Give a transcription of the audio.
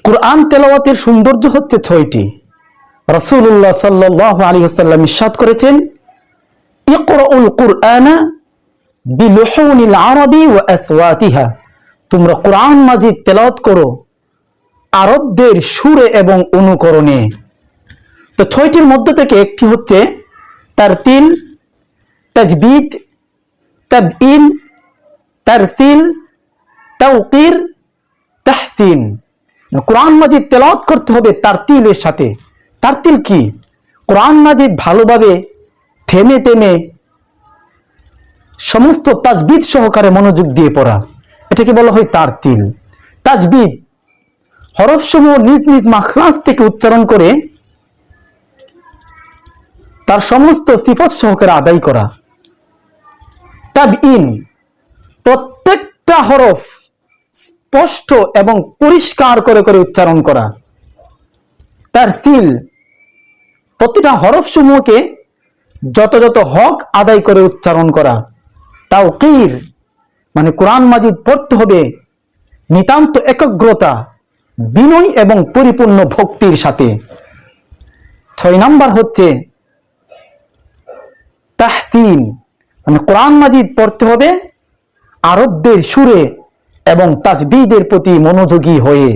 কুরআন তেলাওয়াতের সৌন্দর্য হচ্ছে ৬টি। রাসূলুল্লাহ সাল্লাল্লাহু আলাইহি ওয়াসাল্লাম ইরশাদ করেছেন, ইকরাউল কুরআনা বিলুহুনিল আরবি ওয়া আসওয়াতিহা, তোমরা কুরআন মাজিদ তেলাওয়াত করো আরবদের সুরে এবং অনুকরণে। তো ৬টির মধ্যে থেকে একটি হচ্ছে তারতিল, তাজবিদ, তাবইন, তারসিল, তাওকির, তাহসিন। কোরআন মাজিদ তেলাওয়াত করতে হবে তারতিলের সাথে। তারতিল কি? কোরআন মাজিদ ভালোভাবে থেমে থেমে সমস্ত তাজবিদ সহকারে মনোযোগ দিয়ে পড়া, এটাকে বলা হয় তারতিল। তাজবিদ হরফসমূহ নিজ নিজ মাখরাজ থেকে উচ্চারণ করে তার সমস্ত সিফত সহকারে আদায় করা। তাবইন প্রত্যেকটা হরফ স্পষ্ট এবং পরিষ্কার করে করে উচ্চারণ করা। তারসিল প্রতিটা হরফ সমূহকে যথাযথ হক আদায় করে উচ্চারণ করা। তাওকির মানে কোরআন মাজিদ পড়তে হবে নিতান্ত একাগ্রতা, বিনয় এবং পরিপূর্ণ ভক্তির সাথে। ৬ নাম্বার হচ্ছে তাহসিন মানে কোরআন মাজিদ পড়তে হবে আরবদের সুরে এবং তাজবিদের প্রতি মনোযোগী হয়ে।